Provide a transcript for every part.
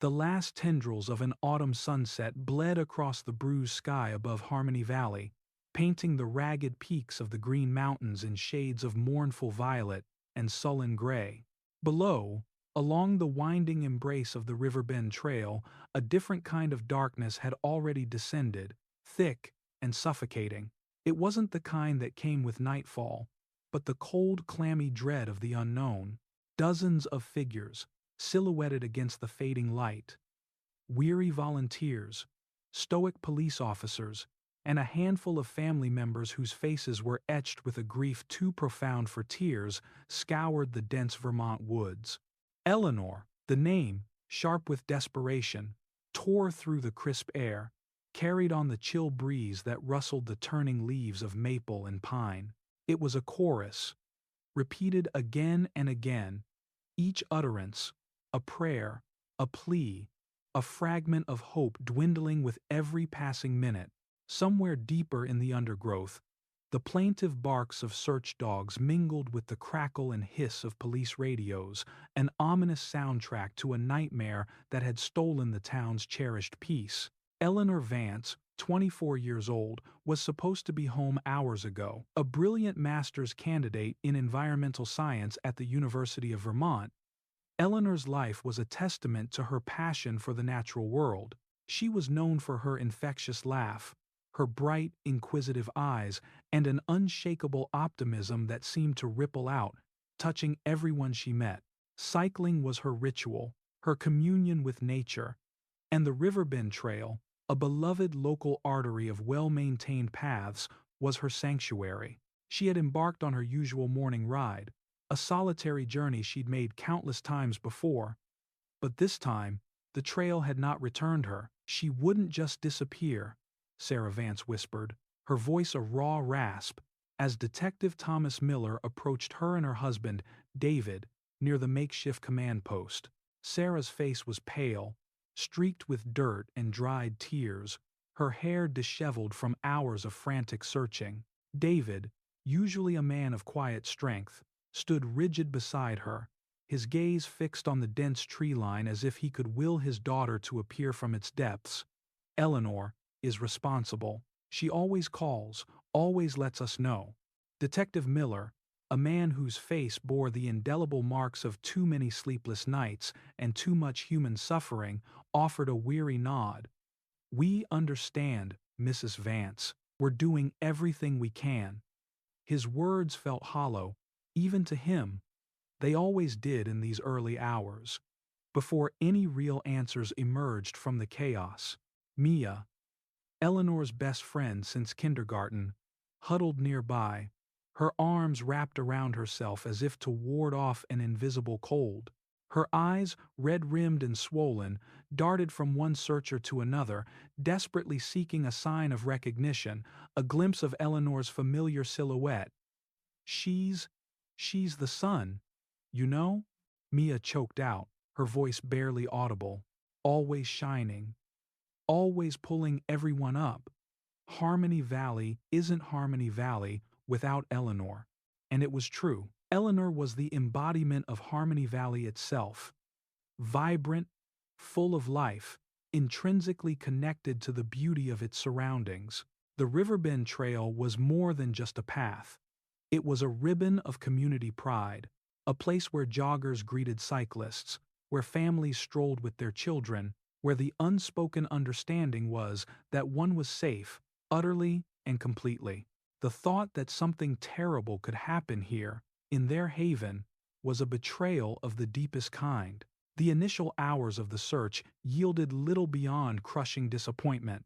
The last tendrils of an autumn sunset bled across the bruised sky above Harmony Valley, painting the ragged peaks of the Green Mountains in shades of mournful violet and sullen gray. Below, along the winding embrace of the Riverbend Trail, a different kind of darkness had already descended, thick and suffocating. It wasn't the kind that came with nightfall, but the cold, clammy dread of the unknown. Dozens of figures, silhouetted against the fading light. Weary volunteers, stoic police officers, and a handful of family members whose faces were etched with a grief too profound for tears, scoured the dense Vermont woods. Eleanor, the name, sharp with desperation, tore through the crisp air, carried on the chill breeze that rustled the turning leaves of maple and pine. It was a chorus, repeated again and again, each utterance, a prayer, a plea, a fragment of hope dwindling with every passing minute. Somewhere deeper in the undergrowth, the plaintive barks of search dogs mingled with the crackle and hiss of police radios, an ominous soundtrack to a nightmare that had stolen the town's cherished peace. Eleanor Vance, 24 years old, was supposed to be home hours ago. A brilliant master's candidate in environmental science at the University of Vermont, Eleanor's life was a testament to her passion for the natural world. She was known for her infectious laugh, her bright, inquisitive eyes, and an unshakable optimism that seemed to ripple out, touching everyone she met. Cycling was her ritual, her communion with nature, and the Riverbend Trail, a beloved local artery of well-maintained paths, was her sanctuary. She had embarked on her usual morning ride, a solitary journey she'd made countless times before, but this time, the trail had not returned her. She wouldn't just disappear, Sarah Vance whispered, her voice a raw rasp, as Detective Thomas Miller approached her and her husband, David, near the makeshift command post. Sarah's face was pale, streaked with dirt and dried tears, her hair disheveled from hours of frantic searching. David, usually a man of quiet strength, stood rigid beside her, his gaze fixed on the dense tree line as if he could will his daughter to appear from its depths. Eleanor is responsible. She always calls, always lets us know. Detective Miller, a man whose face bore the indelible marks of too many sleepless nights and too much human suffering, offered a weary nod. "We understand, Mrs. Vance. We're doing everything we can." His words felt hollow, even to him. They always did in these early hours, before any real answers emerged from the chaos. Mia, Eleanor's best friend since kindergarten, huddled nearby, her arms wrapped around herself as if to ward off an invisible cold. Her eyes, red-rimmed and swollen, darted from one searcher to another, desperately seeking a sign of recognition, a glimpse of Eleanor's familiar silhouette. She's the sun, you know?" Mia choked out, her voice barely audible. "Always shining. Always pulling everyone up. Harmony Valley isn't Harmony Valley without Eleanor." And it was true. Eleanor was the embodiment of Harmony Valley itself. Vibrant, full of life, intrinsically connected to the beauty of its surroundings. The Riverbend Trail was more than just a path. It was a ribbon of community pride, a place where joggers greeted cyclists, where families strolled with their children, where the unspoken understanding was that one was safe, utterly and completely. The thought that something terrible could happen here, in their haven, was a betrayal of the deepest kind. The initial hours of the search yielded little beyond crushing disappointment.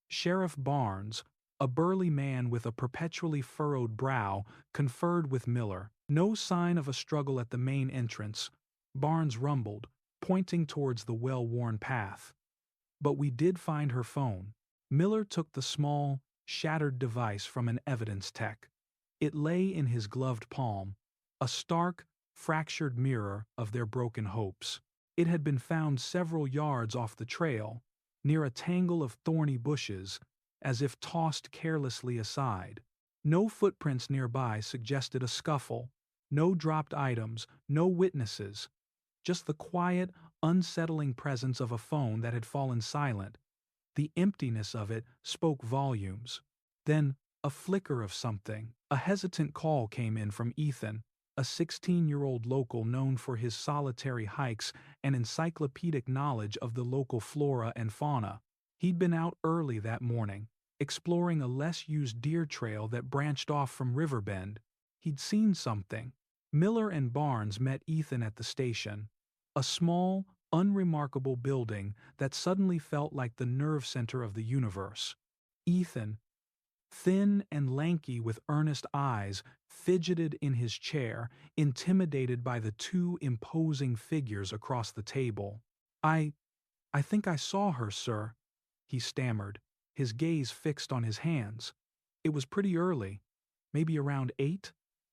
Sheriff Barnes, a burly man with a perpetually furrowed brow, conferred with Miller. No sign of a struggle at the main entrance, Barnes rumbled, pointing towards the well-worn path. "But we did find her phone." Miller took the small, shattered device from an evidence tech. It lay in his gloved palm, a stark, fractured mirror of their broken hopes. It had been found several yards off the trail, near a tangle of thorny bushes, as if tossed carelessly aside. No footprints nearby suggested a scuffle, no dropped items, no witnesses. Just the quiet, unsettling presence of a phone that had fallen silent. The emptiness of it spoke volumes. Then, a flicker of something. A hesitant call came in from Ethan, a 16-year-old local known for his solitary hikes and encyclopedic knowledge of the local flora and fauna. He'd been out early that morning, exploring a less-used deer trail that branched off from Riverbend. He'd seen something. Miller and Barnes met Ethan at the station. A small, unremarkable building that suddenly felt like the nerve center of the universe. Ethan, thin and lanky with earnest eyes, fidgeted in his chair, intimidated by the two imposing figures across the table. I think I saw her, sir," he stammered, his gaze fixed on his hands. "It was pretty early, maybe around 8.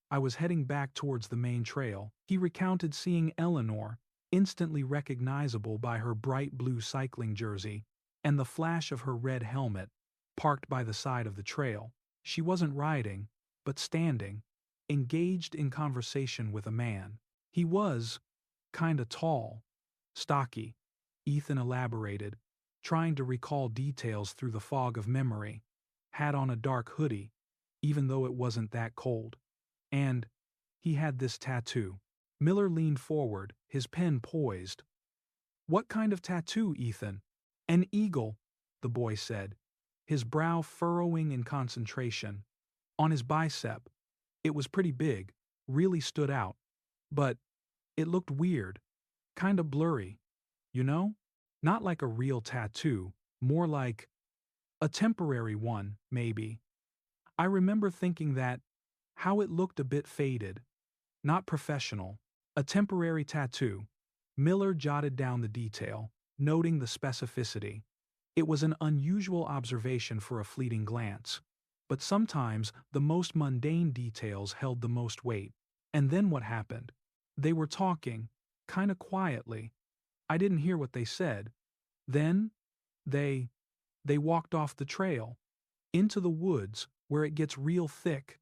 I was heading back towards the main trail." He recounted seeing Eleanor, instantly recognizable by her bright blue cycling jersey and the flash of her red helmet, parked by the side of the trail. She wasn't riding, but standing, engaged in conversation with a man. He was kinda tall, stocky, Ethan elaborated, trying to recall details through the fog of memory. Had on a dark hoodie, even though it wasn't that cold. And he had this tattoo. Miller leaned forward, his pen poised. "What kind of tattoo, Ethan?" "An eagle," the boy said, his brow furrowing in concentration. "On his bicep. It was pretty big, really stood out. But it looked weird, kinda blurry. You know? Not like a real tattoo, more like a temporary one, maybe. I remember thinking that, how it looked a bit faded. Not professional. A temporary tattoo." Miller jotted down the detail, noting the specificity. It was an unusual observation for a fleeting glance. But sometimes the most mundane details held the most weight. And then what happened? They were talking, kinda quietly. I didn't hear what they said. Then, they walked off the trail, into the woods where it gets real thick,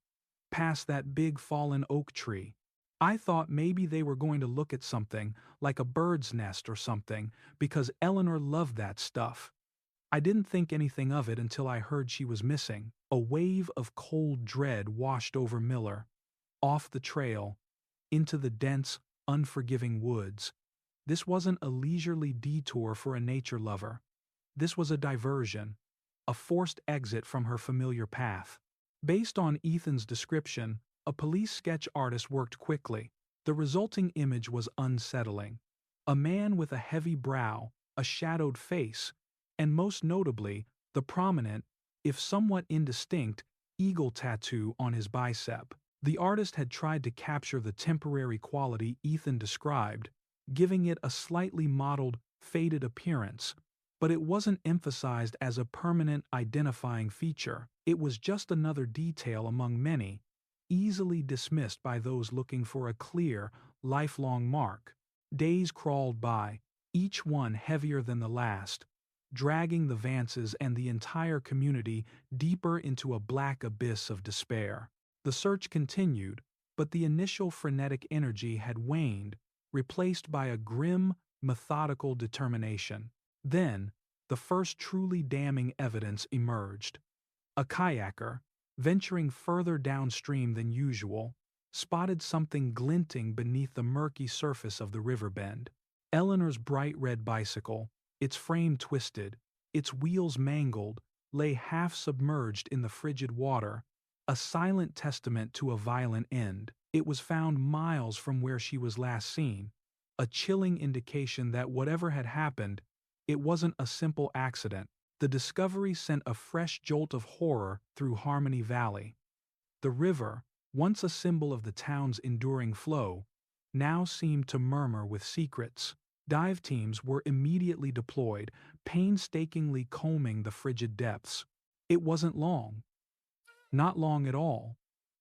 past that big fallen oak tree. I thought maybe they were going to look at something, like a bird's nest or something, because Eleanor loved that stuff. I didn't think anything of it until I heard she was missing. A wave of cold dread washed over Miller. Off the trail, into the dense, unforgiving woods. This wasn't a leisurely detour for a nature lover. This was a diversion, a forced exit from her familiar path. Based on Ethan's description, a police sketch artist worked quickly. The resulting image was unsettling. A man with a heavy brow, a shadowed face, and most notably, the prominent, if somewhat indistinct, eagle tattoo on his bicep. The artist had tried to capture the temporary quality Ethan described, giving it a slightly mottled, faded appearance, but it wasn't emphasized as a permanent identifying feature. It was just another detail among many, easily dismissed by those looking for a clear, lifelong mark. Days crawled by, each one heavier than the last, dragging the Vances and the entire community deeper into a black abyss of despair. The search continued, but the initial frenetic energy had waned, replaced by a grim, methodical determination. Then, the first truly damning evidence emerged. A kayaker, venturing further downstream than usual, spotted something glinting beneath the murky surface of the riverbend. Eleanor's bright red bicycle, its frame twisted, its wheels mangled, lay half submerged in the frigid water, a silent testament to a violent end. It was found miles from where she was last seen, a chilling indication that whatever had happened, it wasn't a simple accident. The discovery sent a fresh jolt of horror through Harmony Valley. The river, once a symbol of the town's enduring flow, now seemed to murmur with secrets. Dive teams were immediately deployed, painstakingly combing the frigid depths. It wasn't long. Not long at all.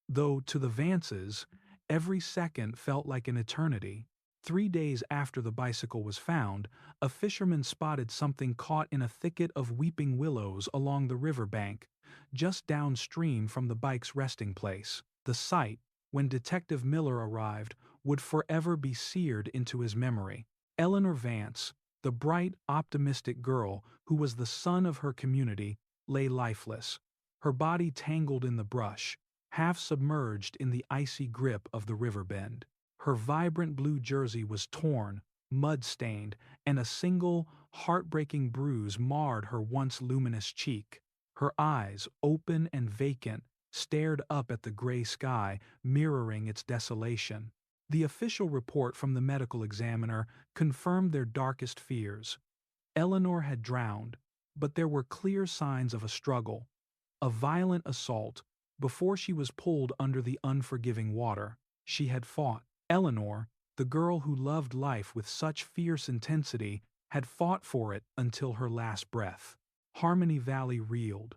Though, to the Vances, every second felt like an eternity. 3 days after the bicycle was found, a fisherman spotted something caught in a thicket of weeping willows along the riverbank, just downstream from the bike's resting place. The sight, when Detective Miller arrived, would forever be seared into his memory. Eleanor Vance, the bright, optimistic girl who was the sun of her community, lay lifeless, her body tangled in the brush, half submerged in the icy grip of the river bend. Her vibrant blue jersey was torn, mud-stained, and a single, heartbreaking bruise marred her once luminous cheek. Her eyes, open and vacant, stared up at the gray sky, mirroring its desolation. The official report from the medical examiner confirmed their darkest fears. Eleanor had drowned, but there were clear signs of a struggle, a violent assault. Before she was pulled under the unforgiving water, she had fought. Eleanor, the girl who loved life with such fierce intensity, had fought for it until her last breath. Harmony Valley reeled.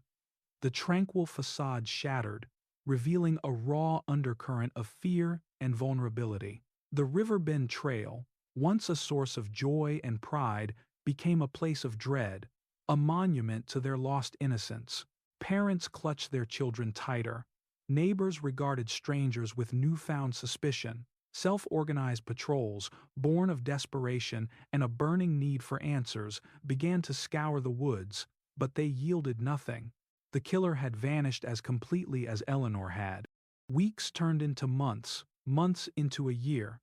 The tranquil facade shattered, revealing a raw undercurrent of fear and vulnerability. The Riverbend Trail, once a source of joy and pride, became a place of dread, a monument to their lost innocence. Parents clutched their children tighter. Neighbors regarded strangers with newfound suspicion. Self-organized patrols, born of desperation and a burning need for answers, began to scour the woods, but they yielded nothing. The killer had vanished as completely as Eleanor had. Weeks turned into months, months into a year.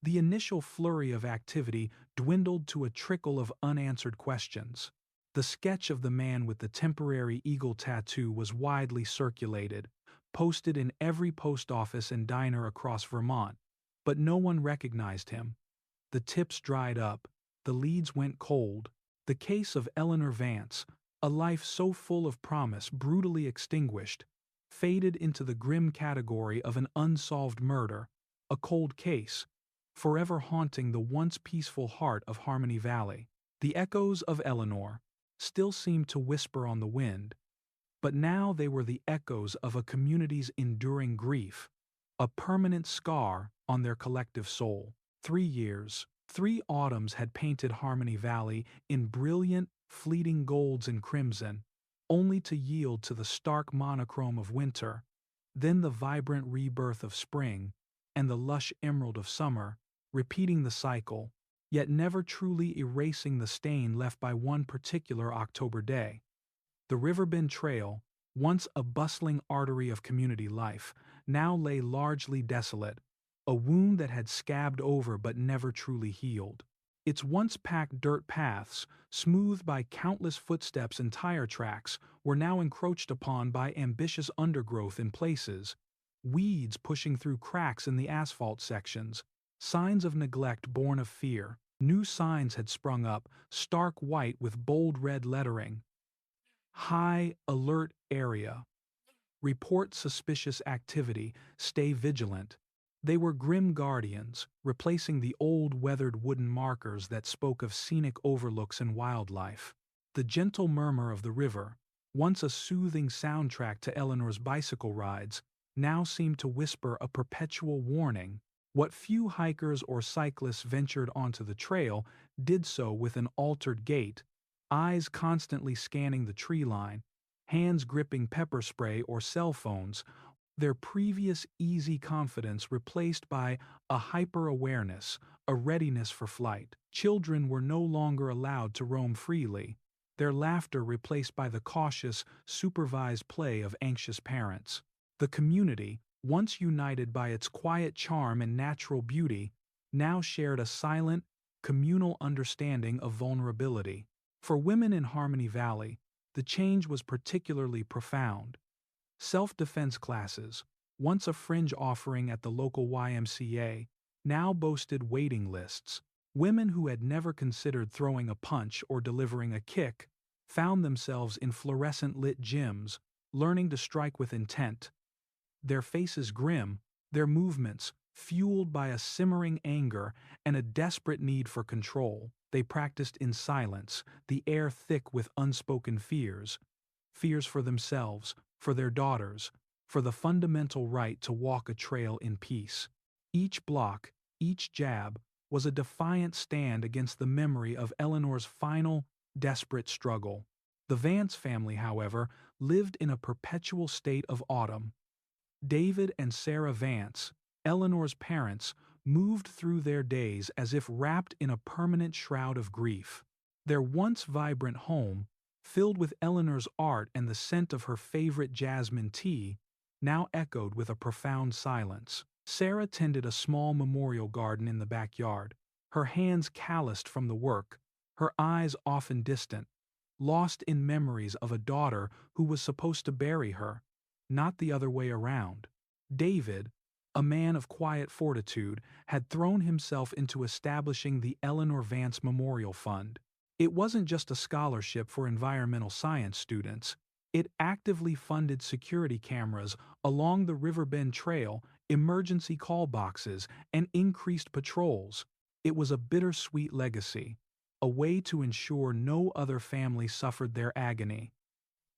The initial flurry of activity dwindled to a trickle of unanswered questions. The sketch of the man with the temporary eagle tattoo was widely circulated, posted in every post office and diner across Vermont, but no one recognized him. The tips dried up, the leads went cold. The case of Eleanor Vance, a life so full of promise brutally extinguished, faded into the grim category of an unsolved murder, a cold case, forever haunting the once peaceful heart of Harmony Valley. The echoes of Eleanor still seemed to whisper on the wind, but now they were the echoes of a community's enduring grief, a permanent scar on their collective soul. 3 years, 3 autumns had painted Harmony Valley in brilliant, fleeting golds and crimson, only to yield to the stark monochrome of winter, then the vibrant rebirth of spring, and the lush emerald of summer, repeating the cycle, yet never truly erasing the stain left by one particular October day. The Riverbend Trail, once a bustling artery of community life, now lay largely desolate, a wound that had scabbed over but never truly healed. Its once-packed dirt paths, smoothed by countless footsteps and tire tracks, were now encroached upon by ambitious undergrowth in places, weeds pushing through cracks in the asphalt sections, signs of neglect born of fear. New signs had sprung up, stark white with bold red lettering. High alert area. Report suspicious activity, stay vigilant. They were grim guardians, replacing the old weathered wooden markers that spoke of scenic overlooks and wildlife. The gentle murmur of the river, once a soothing soundtrack to Eleanor's bicycle rides, now seemed to whisper a perpetual warning. What few hikers or cyclists ventured onto the trail did so with an altered gait, eyes constantly scanning the tree line, hands gripping pepper spray or cell phones, their previous easy confidence replaced by a hyper-awareness, a readiness for flight. Children were no longer allowed to roam freely, their laughter replaced by the cautious, supervised play of anxious parents. The community, once united by its quiet charm and natural beauty, now shared a silent, communal understanding of vulnerability. For women in Harmony Valley, the change was particularly profound. Self-defense classes, once a fringe offering at the local YMCA, now boasted waiting lists. Women who had never considered throwing a punch or delivering a kick found themselves in fluorescent-lit gyms, learning to strike with intent. Their faces grim, their movements fueled by a simmering anger and a desperate need for control. They practiced in silence, the air thick with unspoken fears. Fears for themselves, for their daughters, for the fundamental right to walk a trail in peace. Each block, each jab, was a defiant stand against the memory of Eleanor's final, desperate struggle. The Vance family, however, lived in a perpetual state of autumn. David and Sarah Vance, Eleanor's parents, moved through their days as if wrapped in a permanent shroud of grief. Their once vibrant home, filled with Eleanor's art and the scent of her favorite jasmine tea, now echoed with a profound silence. Sarah tended a small memorial garden in the backyard, her hands calloused from the work, her eyes often distant, lost in memories of a daughter who was supposed to bury her, not the other way around. David, a man of quiet fortitude, had thrown himself into establishing the Eleanor Vance Memorial Fund. It wasn't just a scholarship for environmental science students. It actively funded security cameras along the Riverbend Trail, emergency call boxes, and increased patrols. It was a bittersweet legacy, a way to ensure no other family suffered their agony.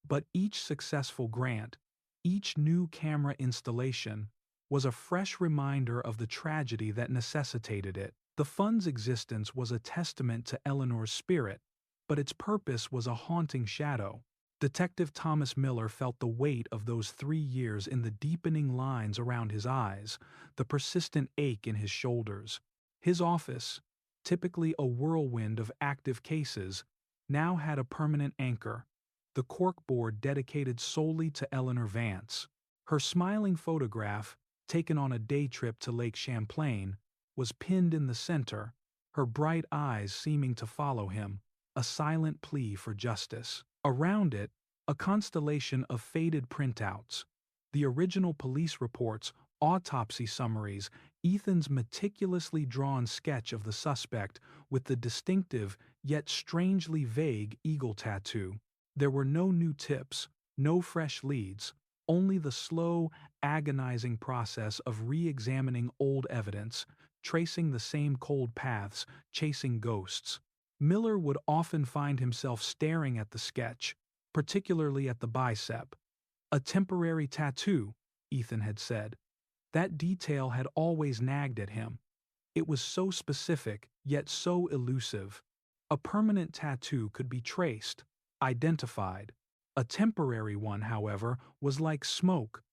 But each successful grant, each new camera installation, was a fresh reminder of the tragedy that necessitated it. The fund's existence was a testament to Eleanor's spirit, but its purpose was a haunting shadow. Detective Thomas Miller felt the weight of those 3 years in the deepening lines around his eyes, the persistent ache in his shoulders. His office, typically a whirlwind of active cases, now had a permanent anchor, the corkboard dedicated solely to Eleanor Vance. Her smiling photograph, taken on a day trip to Lake Champlain, was pinned in the center, her bright eyes seeming to follow him, a silent plea for justice. Around it, a constellation of faded printouts, the original police reports, autopsy summaries, Ethan's meticulously drawn sketch of the suspect with the distinctive yet strangely vague eagle tattoo. There were no new tips, no fresh leads, only the slow, agonizing process of re-examining old evidence, tracing the same cold paths, chasing ghosts. Miller would often find himself staring at the sketch, particularly at the bicep. A temporary tattoo, Ethan had said. That detail had always nagged at him. It was so specific, yet so elusive. A permanent tattoo could be traced, identified. A temporary one, however, was like smoke.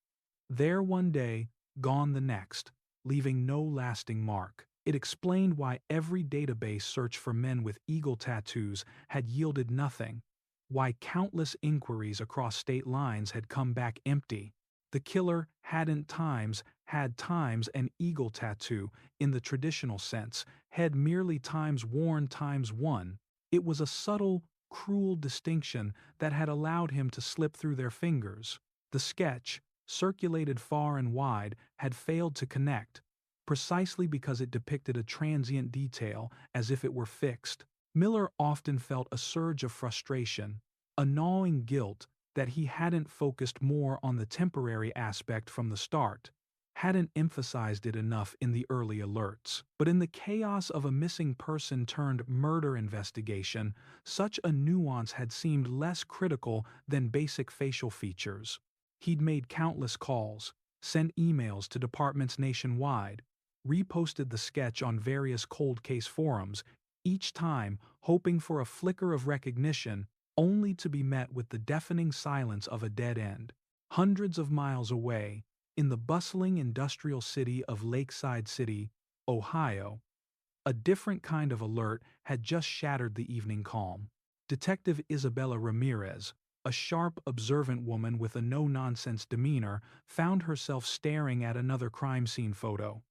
There one day, gone the next, leaving no lasting mark. It explained why every database search for men with eagle tattoos had yielded nothing, why countless inquiries across state lines had come back empty. The killer had times an eagle tattoo in the traditional sense, head merely times worn times one. It was a subtle, cruel distinction that had allowed him to slip through their fingers. The sketch, circulated far and wide, had failed to connect, precisely because it depicted a transient detail as if it were fixed. Miller often felt a surge of frustration, a gnawing guilt that he hadn't focused more on the temporary aspect from the start, hadn't emphasized it enough in the early alerts. But in the chaos of a missing person turned murder investigation, such a nuance had seemed less critical than basic facial features. He'd made countless calls, sent emails to departments nationwide, reposted the sketch on various cold case forums, each time hoping for a flicker of recognition, only to be met with the deafening silence of a dead end. Hundreds of miles away, in the bustling industrial city of Lakeside City, Ohio, a different kind of alert had just shattered the evening calm. Detective Isabella Ramirez, a sharp, observant woman with a no-nonsense demeanor, found herself staring at another crime scene photo.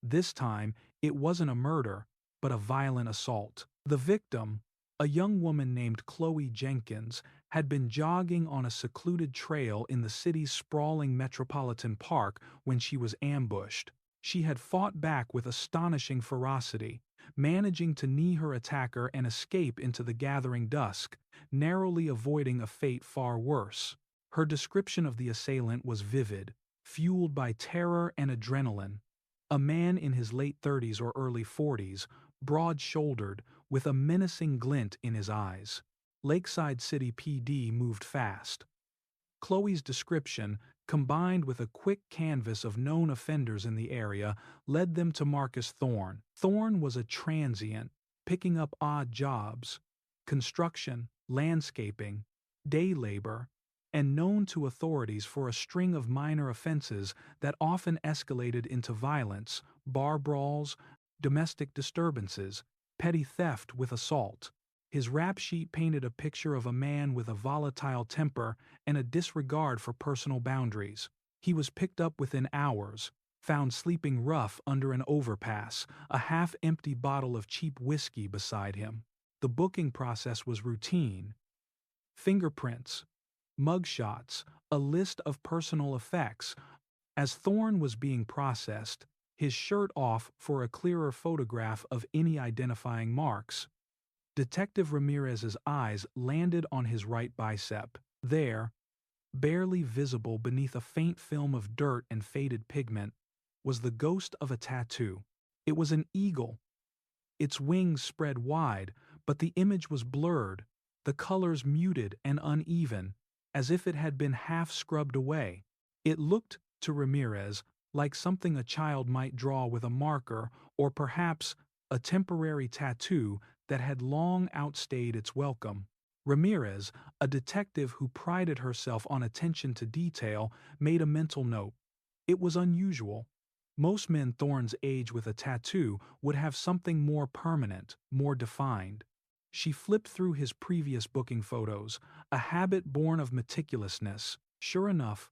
This time, it wasn't a murder, but a violent assault. The victim, a young woman named Chloe Jenkins, had been jogging on a secluded trail in the city's sprawling metropolitan park when she was ambushed. She had fought back with astonishing ferocity, managing to knee her attacker and escape into the gathering dusk, narrowly avoiding a fate far worse. Her description of the assailant was vivid, fueled by terror and adrenaline. A man in his late 30s or early 40s, broad-shouldered, with a menacing glint in his eyes. Lakeside City PD moved fast. Chloe's description, combined with a quick canvass of known offenders in the area, led them to Marcus Thorne. Thorne was a transient, picking up odd jobs, construction, landscaping, day labor, and known to authorities for a string of minor offenses that often escalated into violence, bar brawls, domestic disturbances, petty theft with assault. His rap sheet painted a picture of a man with a volatile temper and a disregard for personal boundaries. He was picked up within hours, found sleeping rough under an overpass, a half-empty bottle of cheap whiskey beside him. The booking process was routine. Fingerprints, mugshots, a list of personal effects. As Thorne was being processed, his shirt off for a clearer photograph of any identifying marks, Detective Ramirez's eyes landed on his right bicep. There, barely visible beneath a faint film of dirt and faded pigment, was the ghost of a tattoo. It was an eagle, its wings spread wide, but the image was blurred, the colors muted and uneven, as if it had been half scrubbed away. It looked, to Ramirez, like something a child might draw with a marker, or perhaps a temporary tattoo that had long outstayed its welcome. Ramirez, a detective who prided herself on attention to detail, made a mental note. It was unusual. Most men Thorne's age with a tattoo would have something more permanent, more defined. She flipped through his previous booking photos, a habit born of meticulousness. Sure enough,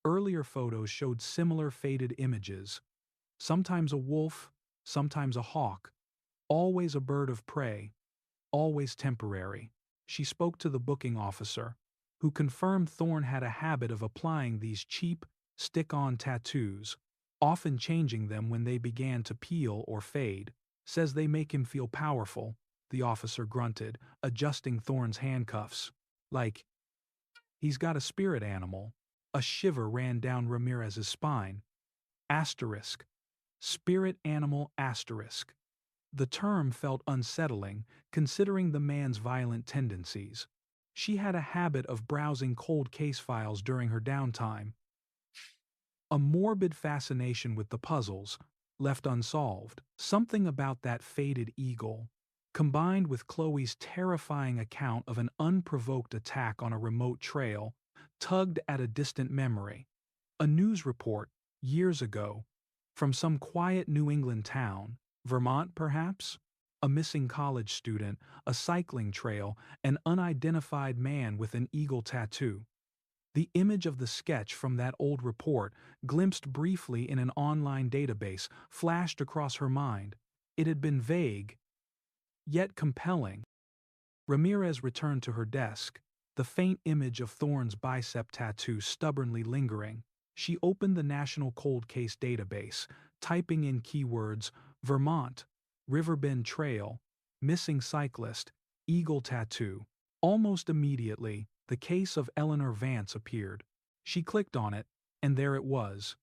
earlier photos showed similar faded images. Sometimes a wolf, sometimes a hawk, always a bird of prey, always temporary. She spoke to the booking officer, who confirmed Thorne had a habit of applying these cheap, stick-on tattoos, often changing them when they began to peel or fade. Says they make him feel powerful, the officer grunted, adjusting Thorne's handcuffs. Like, he's got a spirit animal. A shiver ran down Ramirez's spine. Asterisk. Spirit animal asterisk. The term felt unsettling, considering the man's violent tendencies. She had a habit of browsing cold case files during her downtime. A morbid fascination with the puzzles, left unsolved. Something about that faded eagle, combined with Chloe's terrifying account of an unprovoked attack on a remote trail, tugged at a distant memory. A news report, years ago, from some quiet New England town, Vermont perhaps? A missing college student, a cycling trail, an unidentified man with an eagle tattoo. The image of the sketch from that old report, glimpsed briefly in an online database, flashed across her mind. It had been vague, yet compelling. Ramirez returned to her desk, the faint image of Thorne's bicep tattoo stubbornly lingering. She opened the National Cold Case database, typing in keywords Vermont, Riverbend Trail, missing cyclist, eagle tattoo. Almost immediately, the case of Eleanor Vance appeared. She clicked on it, and there it was.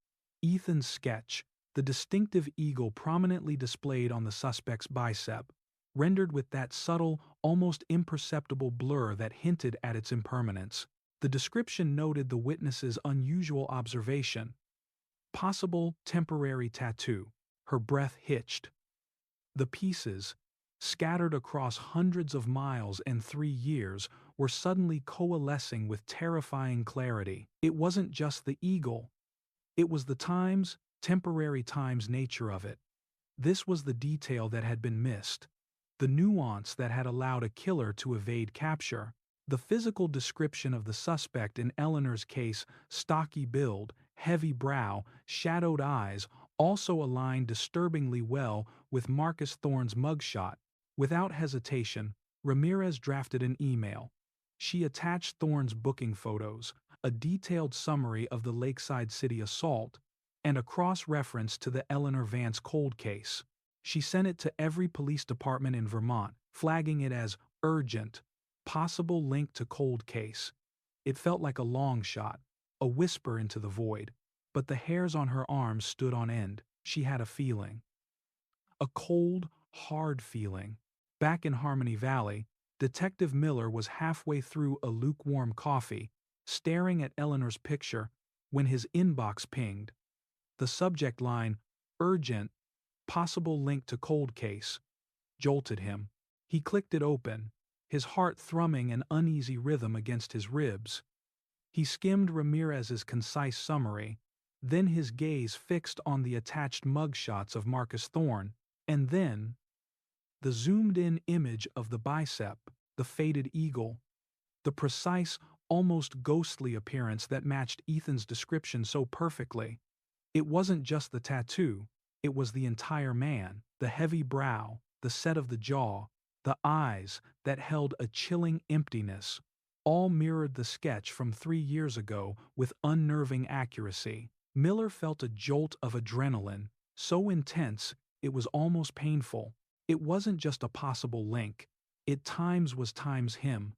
Ethan's sketch, the distinctive eagle prominently displayed on the suspect's bicep, rendered with that subtle, almost imperceptible blur that hinted at its impermanence. The description noted the witness's unusual observation. Possible temporary tattoo. Her breath hitched. The pieces, scattered across hundreds of miles and 3 years, were suddenly coalescing with terrifying clarity. It wasn't just the eagle. It was the temporary times nature of it. This was the detail that had been missed. The nuance that had allowed a killer to evade capture. The physical description of the suspect in Eleanor's case, stocky build, heavy brow, shadowed eyes, also aligned disturbingly well with Marcus Thorne's mugshot. Without hesitation, Ramirez drafted an email. She attached Thorne's booking photos, a detailed summary of the Lakeside City assault, and a cross-reference to the Eleanor Vance cold case. She sent it to every police department in Vermont, flagging it as urgent, possible link to cold case. It felt like a long shot, a whisper into the void, but the hairs on her arms stood on end. She had a feeling. A cold, hard feeling. Back in Harmony Valley, Detective Miller was halfway through a lukewarm coffee, staring at Eleanor's picture, when his inbox pinged. The subject line, urgent, possible link to cold case, jolted him. He clicked it open, his heart thrumming an uneasy rhythm against his ribs. He skimmed Ramirez's concise summary, then his gaze fixed on the attached mugshots of Marcus Thorne, and then the zoomed-in image of the bicep, the faded eagle, the precise, almost ghostly appearance that matched Ethan's description so perfectly. It wasn't just the tattoo, it was the entire man, the heavy brow, the set of the jaw, the eyes that held a chilling emptiness, all mirrored the sketch from 3 years ago with unnerving accuracy. Miller felt a jolt of adrenaline, so intense it was almost painful. It wasn't just a possible link, it was times him.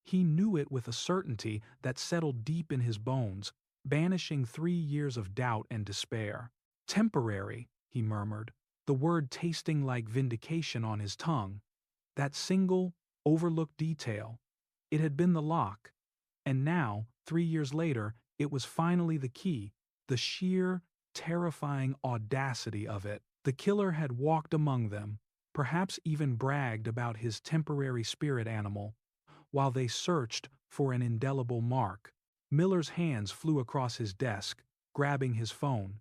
He knew it with a certainty that settled deep in his bones, banishing 3 years of doubt and despair. Temporary, he murmured, the word tasting like vindication on his tongue. That single, overlooked detail. It had been the lock. And now, 3 years later, it was finally the key, the sheer, terrifying audacity of it. The killer had walked among them, perhaps even bragged about his temporary spirit animal, while they searched for an indelible mark. Miller's hands flew across his desk, grabbing his phone.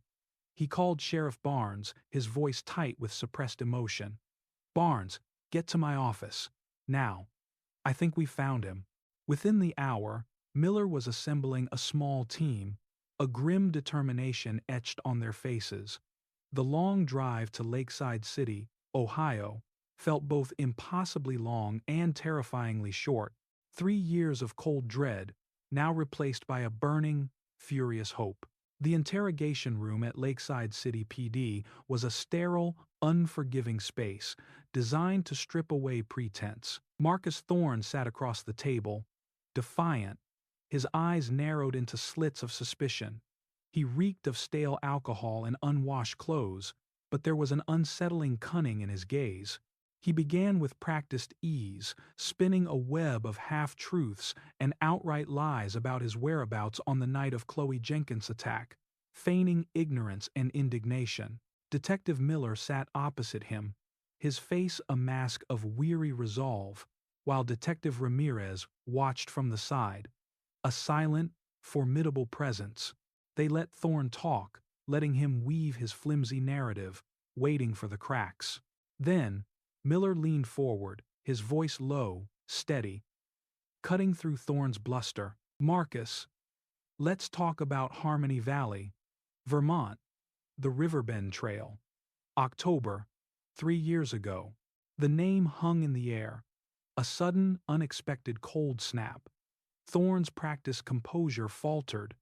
He called Sheriff Barnes, his voice tight with suppressed emotion. "Barnes, get to my office. Now. I think we found him." Within the hour, Miller was assembling a small team, a grim determination etched on their faces. The long drive to Lakeside City, Ohio, felt both impossibly long and terrifyingly short. 3 years of cold dread, now replaced by a burning, furious hope. The interrogation room at Lakeside City PD was a sterile, unforgiving space, designed to strip away pretense. Marcus Thorne sat across the table, defiant, his eyes narrowed into slits of suspicion. He reeked of stale alcohol and unwashed clothes, but there was an unsettling cunning in his gaze. He began with practiced ease, spinning a web of half-truths and outright lies about his whereabouts on the night of Chloe Jenkins' attack, feigning ignorance and indignation. Detective Miller sat opposite him, his face a mask of weary resolve, while Detective Ramirez watched from the side, a silent, formidable presence. They let Thorne talk, letting him weave his flimsy narrative, waiting for the cracks. Then, Miller leaned forward, his voice low, steady, cutting through Thorne's bluster. "Marcus, let's talk about Harmony Valley, Vermont, the Riverbend Trail. October, 3 years ago." The name hung in the air, a sudden, unexpected cold snap. Thorne's practiced composure faltered.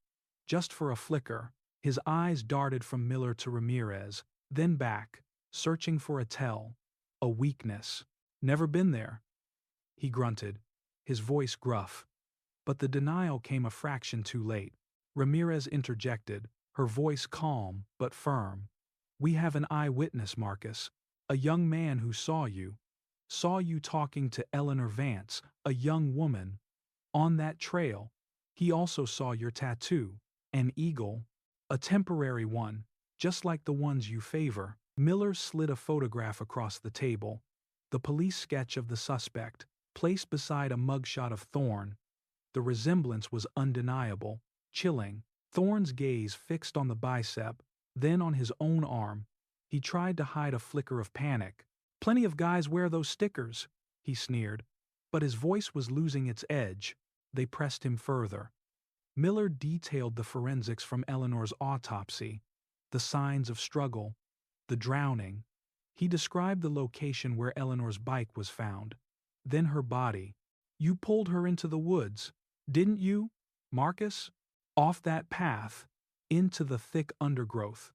Just for a flicker, his eyes darted from Miller to Ramirez, then back, searching for a tell, a weakness. "Never been there," he grunted, his voice gruff. But the denial came a fraction too late. Ramirez interjected, her voice calm but firm. "We have an eyewitness, Marcus, a young man who saw you talking to Eleanor Vance, a young woman. On that trail, he also saw your tattoo, an eagle, a temporary one, just like the ones you favor." Miller slid a photograph across the table, the police sketch of the suspect, placed beside a mugshot of Thorne. The resemblance was undeniable, chilling. Thorne's gaze fixed on the bicep, then on his own arm. He tried to hide a flicker of panic. "Plenty of guys wear those stickers," he sneered, but his voice was losing its edge. They pressed him further. Miller detailed the forensics from Eleanor's autopsy, the signs of struggle, the drowning. He described the location where Eleanor's bike was found, then her body. "You pulled her into the woods, didn't you, Marcus? Off that path, into the thick undergrowth.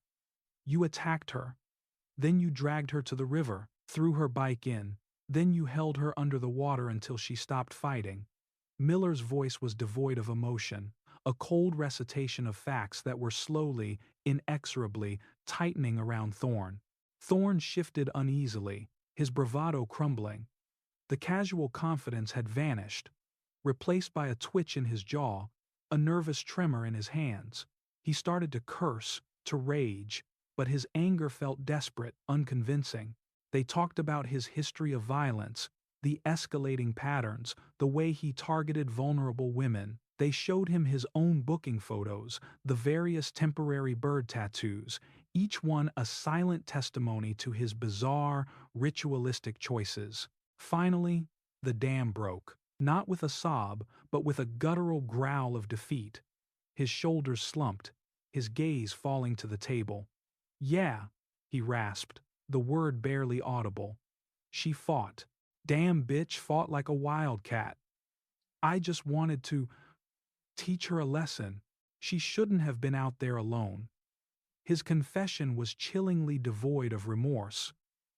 You attacked her. Then you dragged her to the river, threw her bike in. Then you held her under the water until she stopped fighting." Miller's voice was devoid of emotion, a cold recitation of facts that were slowly, inexorably, tightening around Thorne. Thorne shifted uneasily, his bravado crumbling. The casual confidence had vanished, replaced by a twitch in his jaw, a nervous tremor in his hands. He started to curse, to rage, but his anger felt desperate, unconvincing. They talked about his history of violence, the escalating patterns, the way he targeted vulnerable women. They showed him his own booking photos, the various temporary bird tattoos, each one a silent testimony to his bizarre, ritualistic choices. Finally, the dam broke, not with a sob, but with a guttural growl of defeat. His shoulders slumped, his gaze falling to the table. Yeah, he rasped, the word barely audible. She fought. Damn bitch fought like a wildcat. I just wanted to teach her a lesson. She shouldn't have been out there alone. His confession was chillingly devoid of remorse.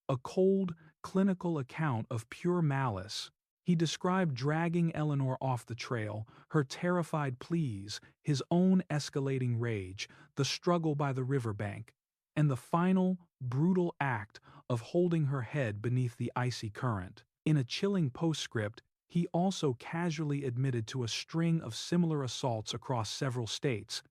A cold, clinical account of pure malice. He described dragging Eleanor off the trail, her terrified pleas, his own escalating rage, the struggle by the riverbank, and the final, brutal act of holding her head beneath the icy current. In a chilling postscript, he also casually admitted to a string of similar assaults across several states,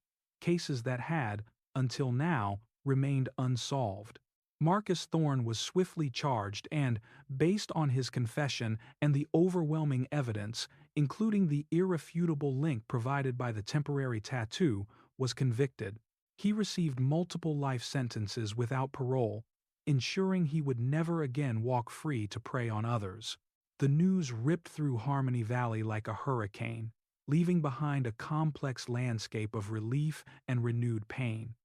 cases that had, until now, remained unsolved. Marcus Thorne was swiftly charged and, based on his confession and the overwhelming evidence, including the irrefutable link provided by the temporary tattoo, was convicted. He received multiple life sentences without parole, ensuring he would never again walk free to prey on others. The news ripped through Harmony Valley like a hurricane, leaving behind a complex landscape of relief and renewed pain.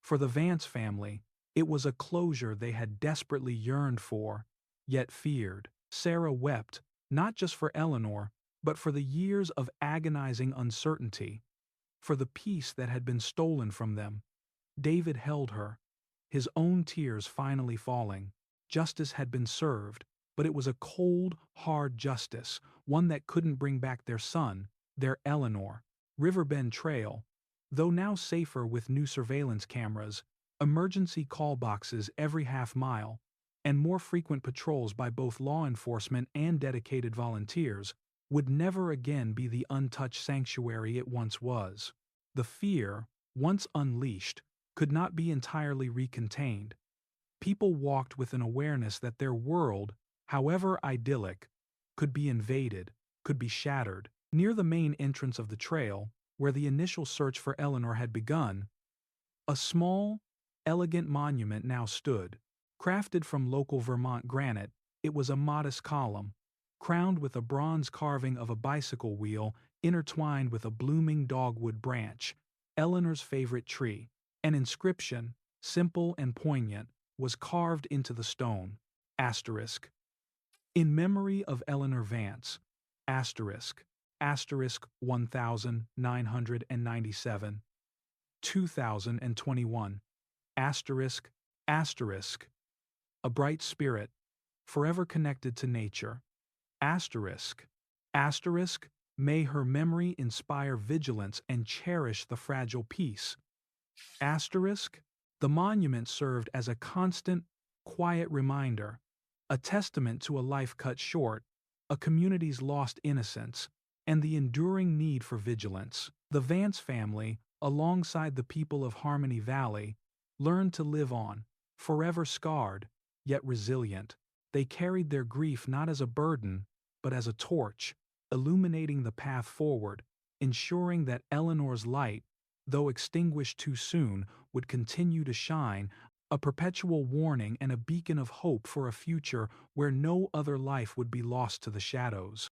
For the Vance family, it was a closure they had desperately yearned for, yet feared. Sarah wept, not just for Eleanor, but for the years of agonizing uncertainty, for the peace that had been stolen from them. David held her, his own tears finally falling. Justice had been served, but it was a cold, hard justice, one that couldn't bring back their son, their Eleanor. Riverbend Trail, though now safer with new surveillance cameras, emergency call boxes every half-mile, and more frequent patrols by both law enforcement and dedicated volunteers, would never again be the untouched sanctuary it once was. The fear, once unleashed, could not be entirely recontained. People walked with an awareness that their world, however idyllic, could be invaded, could be shattered. Near the main entrance of the trail, where the initial search for Eleanor had begun, a small, elegant monument now stood. Crafted from local Vermont granite, it was a modest column, crowned with a bronze carving of a bicycle wheel intertwined with a blooming dogwood branch, Eleanor's favorite tree. An inscription, simple and poignant, was carved into the stone. Asterisk. In memory of Eleanor Vance. Asterisk. Asterisk 1997. 2021. Asterisk. Asterisk. A bright spirit, forever connected to nature. Asterisk. Asterisk. May her memory inspire vigilance and cherish the fragile peace. Asterisk. The monument served as a constant, quiet reminder, a testament to a life cut short, a community's lost innocence, and the enduring need for vigilance. The Vance family, alongside the people of Harmony Valley, learned to live on, forever scarred, yet resilient. They carried their grief not as a burden, but as a torch, illuminating the path forward, ensuring that Eleanor's light, though extinguished too soon, would continue to shine, a perpetual warning and a beacon of hope for a future where no other life would be lost to the shadows.